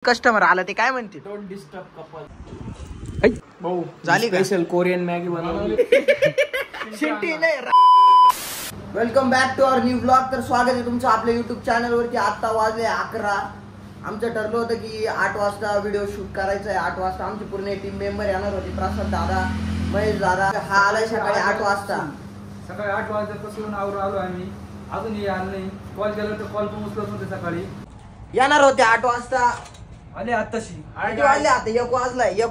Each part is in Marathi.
कस्टमर आला ते काय म्हणते डोंट डिस्टर्ब कपल भाऊ झाली स्पेशल कोरियन मॅगी बनवली शिट्टी नाही। Welcome back to our new blog. तर स्वागत आहे तुमचं आपल्या युट्यूब चॅनल वरती। आता वाजले 11। आमचं ठरलं होतं की 8 वाजता व्हिडिओ शूट करायचा आहे। 8 वाजता आमची पूर्ण टीम मेंबर येणार होती। प्रसाद दादा, महेश दादा, हा आलाय सकाळी 8 वाजता। सकाळी 8 वाजल्यापासून आलो आम्ही, अजूनही आलो नाही। कॉल केला तर कॉल पण उचलत नव्हते। सकाळी येणार होते 8 वाजता, आले आताशी किती वाजले? आता 1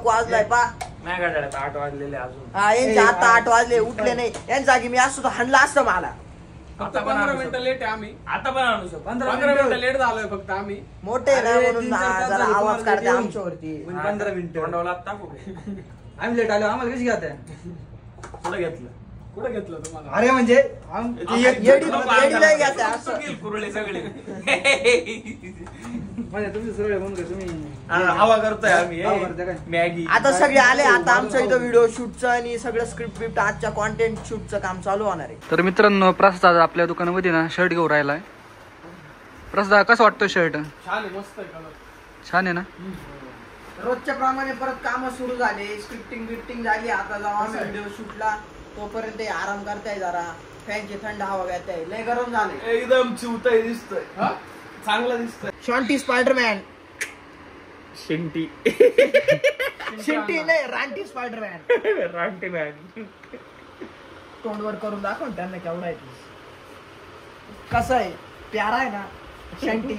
वाजलाय पा नाही गाड्यात 8 वाजलेले अजून। हा यांचे आता 8 वाजले, उठले नाही। यांच्या जागी मी असतो तर हाणला असतं मला। फक्त 15 मिनिटं लेट आहे आम्ही। आता पण आणू शकतो। 15 मिनिटं लेट झालोय फक्त आम्ही। मोठे ना म्हणून जरा आवाज काढते आमच्यावरती। 15 मिनिटं तोंडावला टाकू आम्ही लेट आलो। आम्हाला कशी घेताय? कुठे घेतलं तुम्हाला? अरे म्हणजे येडीला घ्यायचं असं कुरळे सगळे म्हणजे तुमची सरळ म्हणून का तुम्ही हवा करताय आम्ही मॅगी। आता सगळे आले। आता आमचं इथं व्हिडिओ शूटचं आणि सगळं स्क्रिप्ट बिप्ट आजच्या कॉन्टेंट शूटचं काम चालू होणार आहे। तर मित्रांनो, प्रसाद आपल्या दुकानामध्ये ना शर्ट घेऊन राहिलाय। प्रसाद कसं वाटतं शर्ट? छान आहे, मस्त आहे कलर। छान आहे ना? रोजच्या प्रमाणे परत काम सुरू झाले, स्क्रिप्टिंग बिप्टिंग झाली। आता जाऊ आम्ही व्हिडिओ शूटला, तोपर्यंत आराम करताय, जरा फॅनची थंड हवा घेताय। लय गरम झाले, एकदम चिवताय दिसतोय, चांगला दिसतोय। शॉन्टी स्पायडरमॅन, शिंटी शिंटी नाही, रानटी स्पायडरमॅन, रानटी मॅन। तोंडवर करून दाखव ना त्यांना केवढा आहे कसं आहे, प्यारा आहे ना शंटी।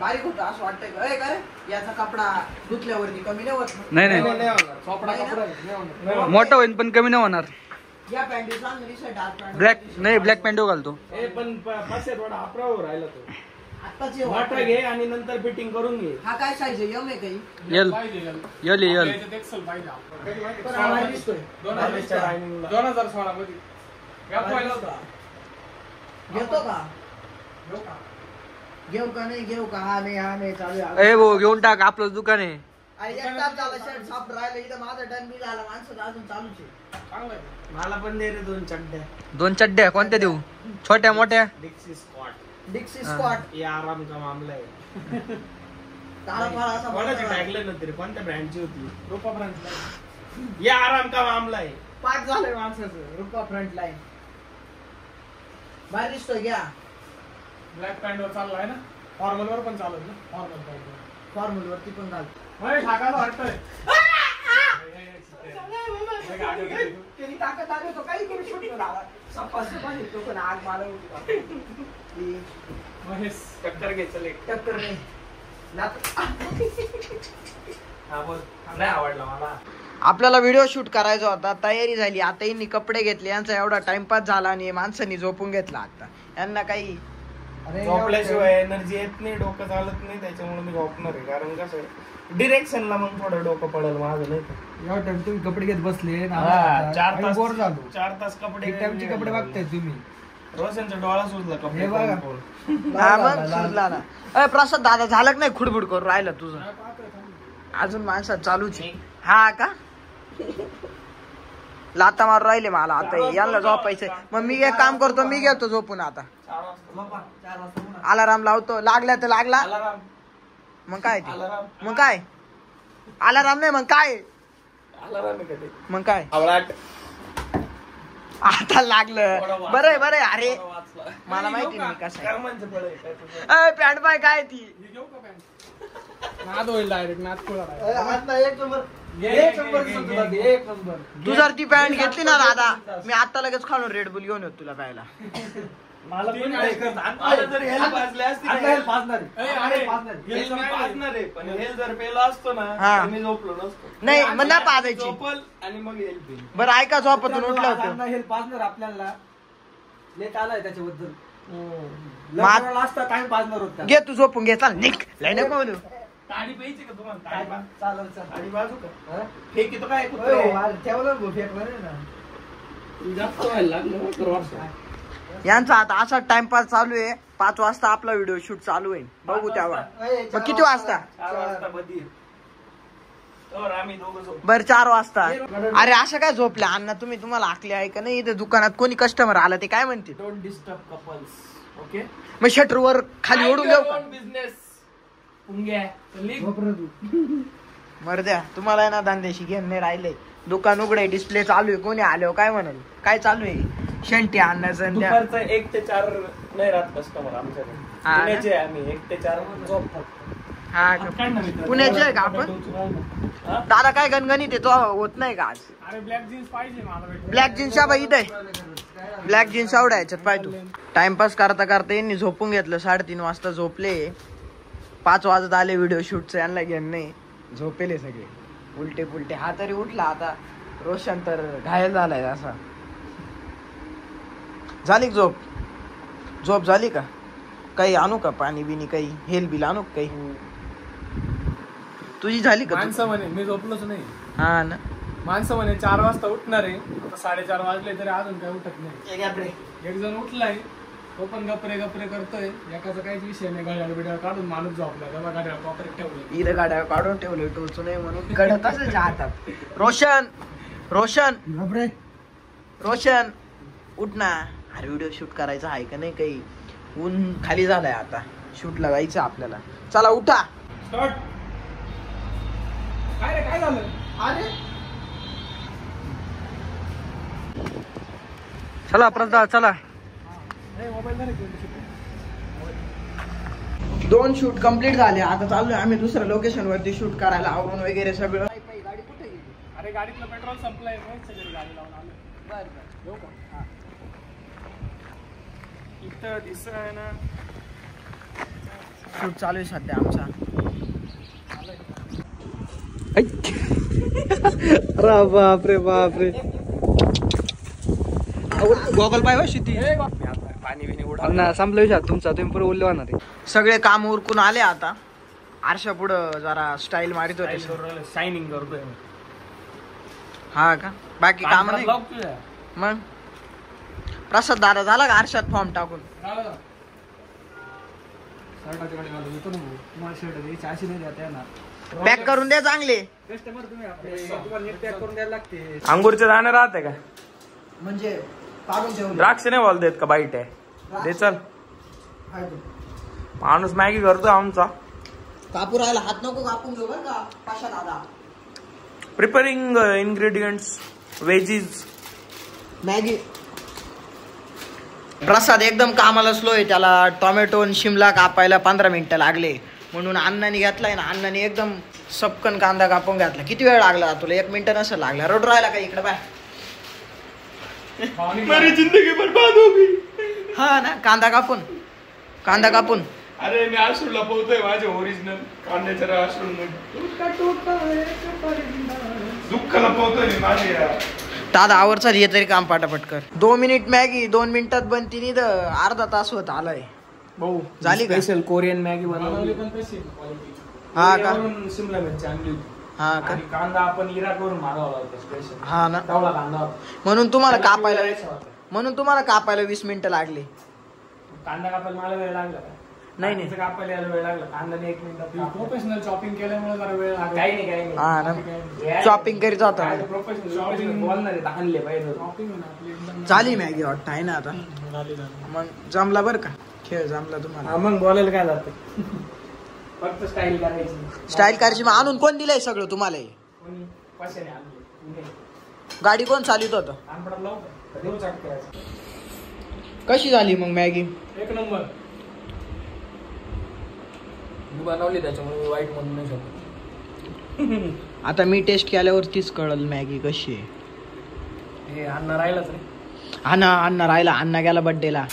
बारीक होतं असं वाटतंय का? काय याचा कपडा धुतल्यावरती कमी नाही होत? नाही नाही, मोठा होईल पण कमी नाही होणार। या पॅन्ट चांगली डार्क पॅन्ट, ब्लॅक नाही, ब्लॅक पॅन्ट घालतो। पण पाचशे थोडा अपरावर राहिला तो। आत्ताची वाटा घे आणि नंतर फिटिंग करून घे। हा काय साईज आहे? एम आहे काही? यल यल यल 2016 मध्ये घेतो का? घेऊ का नाही घेऊ का? हा नाही चालू आहे। ए भाऊ घेऊन टाक, आपलं दुकान आहे। आणि एक तास झाला शर्ट साफ राहिलं इथं, माझा डन बी झाला। माणसं अजून चालूच आहे। मला पण दे रे 2 चड्ड्या। 2 चड्ड्या कोणत्या देऊ? छोट्या मोठ्या? डिक्सी स्क्वॉट, ये आराम का मामला आहे। काळा फाळा असा कोणाची टॅगलाईन होती रे? कोणत्या ब्रँडची होती? रूपा ब्रँड। ये आराम का मामला आहे। पाच झालंय माणसाचं। रुपा फ्रंट लाईन बाहेर दिसतोय घ्या। ब्लॅक पॅन्ट वर चाललाय ना? फॉर्मल वर पण चालत ना? फॉर्मल पॅन्ट फॉर्मल वरती पण घाल। वर ठाकायला वाटतंय। त्यांनी ताकद आली तो काही करू शकतो दादा। सपास पाहिजे तो पण आग मारव। महेश टक्कर घे, चल एक टक्कर नाही हा बोल। नाही आवडला मला। आपल्याला व्हिडिओ शूट करायचा होता, तयारी झाली। आता यांनी कपडे घेतले, यांचा एवढा टाइमपास झाला आणि माणसांनी झोपून घेतला। आता यांना काही झोपल्याशिवाय एनर्जी येत नाही, डोकं चालत नाही, त्याच्यामुळे मी झोपणार आहे। कारण कसं डिरेक्शनला मग थोडं डोकं पडेल माझं, नाही तर तुम्ही कपडे घेत बसले 4 तास बोर झालो। 4 तास कपडे टाइमचे कपडे बघताय तुम्ही। रोशनचा डोळा सुजला कपडे हे बघा. प्रसाद दादा झालं नाही, खुडबुड करून राहिलं तुझं अजून माणसात चालूच आहे। हा का लाता मारून राहिले मला आता यांना झोपायचंय। मग मी एक काम करतो, मी घेतो झोपून आता। अलाराम लावतो, लागला तर लागला। मग काय ते? मग काय अलाराम नाही, मग काय मग काय आता लागलं। बरं बरं। अरे मला माहिती नाही कसं पॅन्ट पाय काय ती नाद होईल डायरेक्ट, नाद तू जर ती पॅन्ट घेतली ना दादा, मी आता लगेच खालून रेड बुल घेऊन येतो तुला प्यायला। मला पण जर हेल्प वाजले असते पण हेल्प जर पेला असतो ना मी झोपलो नसतो। नाही मग ना पाजायची आणि मग हेल्प। बरं ऐका, झोपातून उठलं होतं हेल्प पाजणार आपल्याला, लेट आलाय त्याच्याबद्दल। असता टाइम पाजणार होता। घे तू झोपून घे, चाल निघ लय नको बोलू। ताडी प्यायची का तुम्हाला? चालेल ताडी बाजू का? फेकी तो काय ठेवलं फेकलं ना, जास्त व्हायला लागलं। यांचा आता असा टाइमपास चालू आहे। 5 वाजता आपला व्हिडिओ शूट चालू आहे, बघू तेव्हा। मग किती वाजता? 4 वाजता बदीर। बर 4 वाजता। अरे असं काय झोपल्या अण्णा तुम्ही? तुम्हाला आखले आहे का नाही? इथे दुकानात कोणी कस्टमर आला ते काय म्हणते? Don't disturb couples, okay? मग शटर वर खाली ओढून घेऊ का? बिझनेस मर्द्या तुम्हाला आहे ना धंद्याशी घेऊन नाही राहिले. दुकान उघडे, डिस्प्ले चालू आहे, कोणी आलो काय म्हणाल? काय चालू आहे? शेंटी अन्नाचं आणि त्या- दुपारचं 1 ते 4 नाही राहत कस्टमर आमच्याकडे. हा ना? पुण्याचे आहे आम्ही 1 ते 4 जॉब हा का? पुण्याचे आहे का आपण? दादा काय गणगणित आहे तो होत नाही का आज? अरे ब्लॅक जीन्स पाहिजे मला. ब्लॅक जीन्स बाई इथे ब्लॅक जीन्स आवडा याच्यात पाय तू. टाइमपास करता करता यांनी झोपून घेतलं. 3:30 वाजता झोपले. 5 वाजत आले व्हिडिओ शूटचं. यांना घेऊन नाही, झोपेले सगळे उलटे पुलटे. हा तरी उठला आता. रोशन तर घायल झालाय असा. झाली का झोप? झोप झाली का? काही आणू का पाणी बिनी? काही हेल बिल आणू का काही? तुझी झाली का? माणसं म्हणे मी झोपलोच नाही. हा ना. माणसं म्हणे 4 वाजता उठणार आहे. आता 4:30 वाजले तरी अजून काय उठत नाही. एक जण उठलाय, तो पण गपरे गपरे करतोय. एकाचा काहीच विषय नाही. घड्याळ बिड्याळ काढून माणूस झोपला. त्याला घड्याळ पॉकेट ठेवलं. इथं गाड्या काढून ठेवले टोचू नये म्हणून. कडतच हातात. रोशन रोशन गपरे रोशन उठ ना. अरे व्हिडिओ शूट करायचा आहे का नाही? काही ऊन खाली झालाय आता. शूटला जायचं आपल्याला. चला उठा. स्टार्ट. काय रे काय झालं? अरे चला प्रसाद चला. मोबाईल नाही 2 शूट कंप्लीट झाले. आता चाललोय आम्ही दुसऱ्या लोकेशन वरती शूट करायला. आवरून वगैरे सगळं. गाडी कुठे गेली? अरे गाडीतलं पेट्रोल संपलंय. सगळी गाडी लावून आलो. बरं येऊ का? हा. इथं दिसतंय ना. शूट चालू आहे सध्या आमचा. बापरे बापरे. गॉगल पाय शिती. पाणी बिनी अण्णा संपलं विषय तुमचा. तुम्ही पुढे उरले होणार आहे. सगळे काम उरकून आले आता. आरशा पुढं जरा स्टाईल मारित होते. शायनिंग करतोय. हा का? बाकी काम नाही मग? प्रसाद दादा झाला का आरशात फॉर्म टाकून? शर्टाच्या गाडी घालून येतो ना भाऊ. तुम्हाला शर्ट द्यायची अशी नाही द्या येणार. पॅक करून द्या चांगले. कस्टमर तुम्ही आपले. तुम्हाला नीट पॅक करून द्यायला लागते. अंगूरचे दाणे राहते का? म्हणजे काढून ठेवले. द्राक्ष नाही बोलता येत का? बाईट आहे दे. चल माणूस मॅगी करतो आमचा. कापू राहिला. हात नको कापून घेऊ बरं का पाशा दादा. Preparing ingredients veggies Maggi. Prasad एकदम कामाला स्लो आहे. त्याला टोमॅटो आणि शिमला कापायला 15 मिनिटं लागले. म्हणून अण्णाने घेतलाय ना. अण्णाने एकदम सपकन कांदा कापून घातला. किती वेळ लागला तुला? 1 मिनिट नसेल लागला. रोड राहिला का इकडे बाय? मेरी जिंदगी बर्बाद होगी. हा ना. कांदा कापून. अरे मी आश्रू लपवतोय माझे ओरिजिनल कांद्याच्या आश्रू. दुःख लपवतोय मी माझे. दादा आवरचा हे तरी काम पाटापट कर. 2 मिनिट मॅगी 2 मिनिटात बनती नाही तर अर्धा तास होत आलाय. भाऊ झाली का? स्पेशल कोरियन मॅगी बनवली बनवली. पण तशी क्वालिटी. हा का? शिमला मिरची आणली होती. हा का? आणि कांदा आपण इराकवरून मागवला होता स्पेशल. हा ना. तेवढा कांदा होता. म्हणून तुम्हाला कापायला कांदा 20 मिनिटं लागली. कापायला मला वेळ लागला का? नाही नाही. कापायला यायला वेळ लागला. कांदा 1 मिनिटात. प्रोफेशनल शॉपिंग केल्यामुळे जरा वेळ लागला. काही नाही हा ना. शॉपिंग करीत होता. प्रोफेशनल बोलणार आहे आणले पाहिजे. शॉपिंग आपली एकदम झाली मॅगी वाटतं आहे ना आता. झाली. मग जमला बरं का? खेळ जमला तुम्हाला. मग बोलायला काय जातं. फक्त स्टाईल करायची. स्टाईल करायची. मग आणून कोण दिलंय सगळं तुम्हाला? कोणी पैशाने आणले. गाडी कोण चालित होतं? आणपडात लावू का? देऊ चाकते. कशी झाली मग मॅगी? एक नंबर. मी बनवली त्याच्यामुळे मी वाईट म्हणू नाही शकत. आता मी टेस्ट केल्यावरतीच कळल मॅगी कशी आहे. हे अन्न राहिलंच रे. अण्णा राहिला. अण्णा गेला बर्थडेला.